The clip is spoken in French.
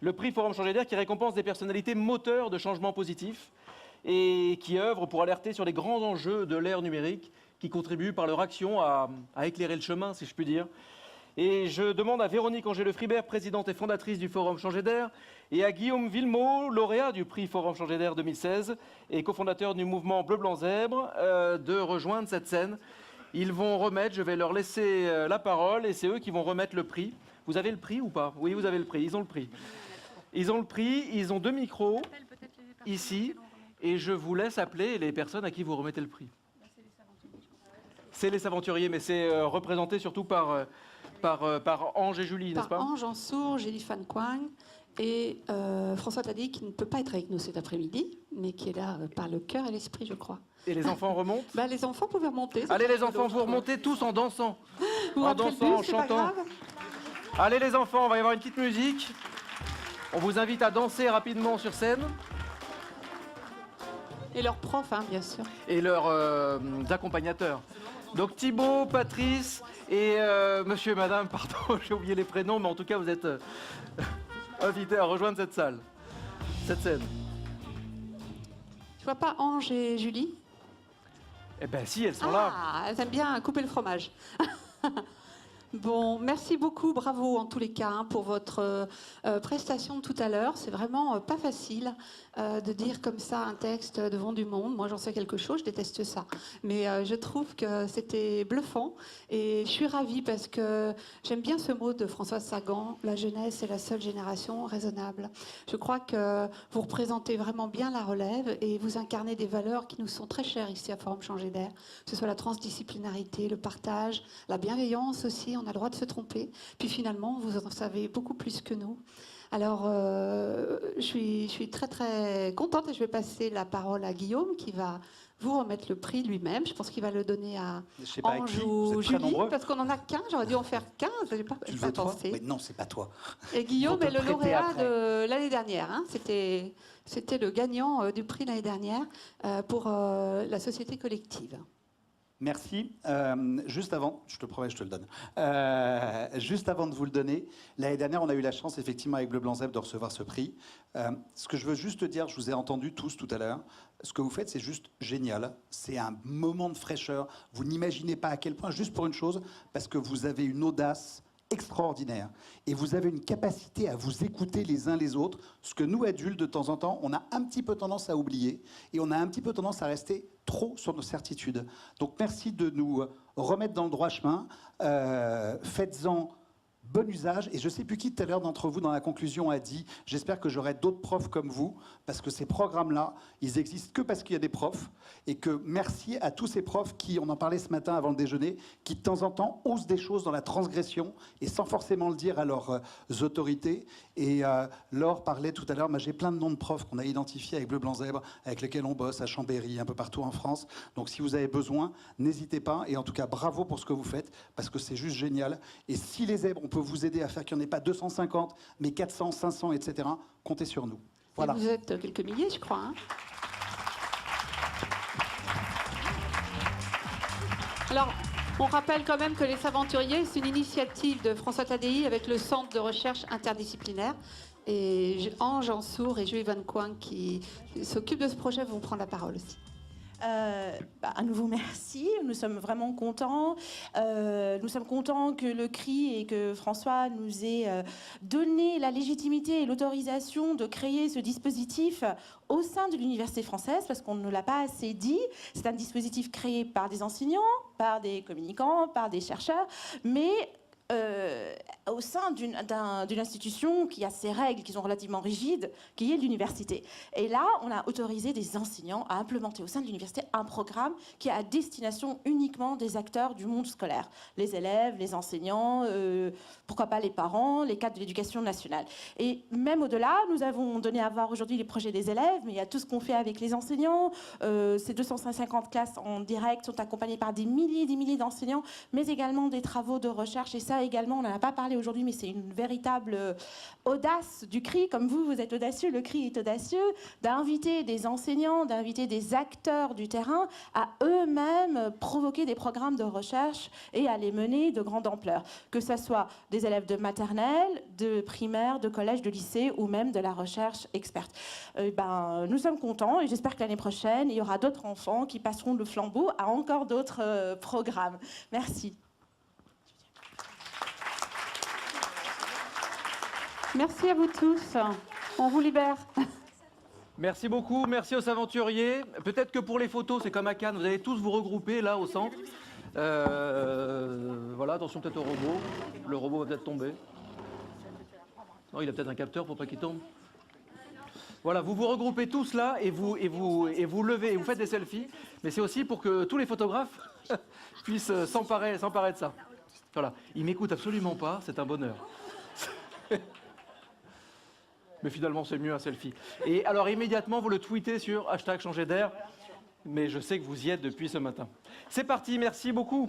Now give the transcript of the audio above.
Le prix Forum Changer d'air qui récompense des personnalités moteurs de changements positifs et qui œuvrent pour alerter sur les grands enjeux de l'ère numérique, qui contribuent par leur action à éclairer le chemin, si je puis dire. Et je demande à Véronique Angèle-Fribert, présidente et fondatrice du Forum Changer d'air, et à Guillaume Villemot, lauréat du prix Forum Changer d'air 2016 et cofondateur du mouvement Bleu Blanc Zèbre, de rejoindre cette scène. Ils vont remettre, je vais leur laisser la parole, et c'est eux qui vont remettre le prix. Vous avez le prix ou pas? Oui, vous avez le prix, ils ont le prix. Ils ont le prix, ils ont 2 micros, ici, et je vous laisse appeler les personnes à qui vous remettez le prix. C'est les aventuriers, mais c'est représenté surtout par Ange et Julie, n'est-ce pas? Par Ange Ansour, Julie Fan Quang et François Taddy, qui ne peut pas être avec nous cet après-midi, mais qui est là par le cœur et l'esprit, je crois. Et les enfants remontent? Les enfants pouvaient remonter. Allez les enfants, vous remontez tous en dansant. Vous en dansant, en chantant. Allez les enfants, on va y avoir une petite musique. On vous invite à danser rapidement sur scène. Et leurs profs, bien sûr. Et leurs accompagnateurs. Donc Thibaut, Patrice et monsieur et madame, pardon, j'ai oublié les prénoms, mais en tout cas vous êtes invités à rejoindre cette salle, cette scène. Je vois pas Ange et Julie. Eh bien si, elles sont là. Elles aiment bien couper le fromage. Bon, merci beaucoup, bravo en tous les cas pour votre prestation de tout à l'heure. C'est vraiment pas facile de dire comme ça un texte devant du monde. Moi, j'en sais quelque chose, je déteste ça. Mais je trouve que c'était bluffant et je suis ravie parce que j'aime bien ce mot de Françoise Sagan, la jeunesse est la seule génération raisonnable. Je crois que vous représentez vraiment bien la relève et vous incarnez des valeurs qui nous sont très chères ici à Forum Changer d'air, que ce soit la transdisciplinarité, le partage, la bienveillance aussi. On a le droit de se tromper. Puis finalement, vous en savez beaucoup plus que nous. Alors, je suis très, très contente et je vais passer la parole à Guillaume qui va vous remettre le prix lui-même. Je pense qu'il va le donner à Ange ou Julie, parce qu'on en a qu'un. J'aurais dû en faire 15. J'ai pas pensé. Mais non, c'est pas toi. Et Guillaume est le lauréat de l'année dernière. C'était le gagnant du prix l'année dernière pour la société collective. Merci. Juste avant, je te promets, je te le donne. Juste avant de vous le donner, l'année dernière, on a eu la chance, effectivement, avec Bleu Blanc Zèbre, de recevoir ce prix. Ce que je veux juste dire, je vous ai entendu tous tout à l'heure, ce que vous faites, c'est juste génial. C'est un moment de fraîcheur. Vous n'imaginez pas à quel point, juste pour une chose, parce que vous avez une audace extraordinaire. Et vous avez une capacité à vous écouter les uns les autres, ce que nous, adultes, de temps en temps, on a un petit peu tendance à oublier et on a un petit peu tendance à rester trop sur nos certitudes. Donc merci de nous remettre dans le droit chemin. Faites-en bon usage. Et je ne sais plus qui tout à l'heure d'entre vous dans la conclusion a dit « J'espère que j'aurai d'autres profs comme vous » parce que ces programmes-là, ils existent que parce qu'il y a des profs. Et que merci à tous ces profs qui, on en parlait ce matin avant le déjeuner, qui de temps en temps osent des choses dans la transgression et sans forcément le dire à leurs autorités. Et Laure parlait tout à l'heure, j'ai plein de noms de profs qu'on a identifiés avec Bleu Blanc Zèbre, avec lesquels on bosse à Chambéry, un peu partout en France. Donc si vous avez besoin, n'hésitez pas. Et en tout cas, bravo pour ce que vous faites parce que c'est juste génial. Et si les zèbres, on peut vous aider à faire qu'il n'y en ait pas 250, mais 400, 500, etc., comptez sur nous. Voilà. Et vous êtes quelques milliers, je crois. Alors, on rappelle quand même que les Aventuriers, c'est une initiative de François Taddy avec le Centre de recherche interdisciplinaire. Et Ange Ansour et Julie Van Quang qui s'occupent de ce projet vont prendre la parole aussi. À nouveau, merci. Nous sommes vraiment contents. Nous sommes contents que le CRI et que François nous ait donné la légitimité et l'autorisation de créer ce dispositif au sein de l'université française, parce qu'on ne l'a pas assez dit. C'est un dispositif créé par des enseignants, par des communicants, par des chercheurs, mais au sein d'une institution qui a ses règles, qui sont relativement rigides, qui est l'université. Et là, on a autorisé des enseignants à implémenter au sein de l'université un programme qui est à destination uniquement des acteurs du monde scolaire. Les élèves, les enseignants, pourquoi pas les parents, les cadres de l'éducation nationale. Et même au-delà, nous avons donné à voir aujourd'hui les projets des élèves, mais il y a tout ce qu'on fait avec les enseignants. Ces 250 classes en direct sont accompagnées par des milliers d'enseignants, mais également des travaux de recherche. Et ça, ça également, on n'en a pas parlé aujourd'hui, mais c'est une véritable audace du CRI, comme vous êtes audacieux, le CRI est audacieux, d'inviter des enseignants, d'inviter des acteurs du terrain à eux-mêmes provoquer des programmes de recherche et à les mener de grande ampleur. Que ce soit des élèves de maternelle, de primaire, de collège, de lycée ou même de la recherche experte. Nous sommes contents et j'espère que l'année prochaine, il y aura d'autres enfants qui passeront le flambeau à encore d'autres programmes. Merci. Merci à vous tous. On vous libère. Merci beaucoup, merci aux aventuriers. Peut-être que pour les photos, c'est comme à Cannes, vous allez tous vous regrouper là au centre. Voilà, attention peut-être au robot. Le robot va peut-être tomber. Non, il a peut-être un capteur pour pas qu'il tombe. Voilà, vous vous regroupez tous là et vous levez et vous faites des selfies. Mais c'est aussi pour que tous les photographes puissent s'emparer de ça. Voilà, ils m'écoutent absolument pas, c'est un bonheur. Mais finalement, c'est mieux un selfie. Et alors, immédiatement, vous le tweetez sur #changer d'air. Mais je sais que vous y êtes depuis ce matin. C'est parti, merci beaucoup.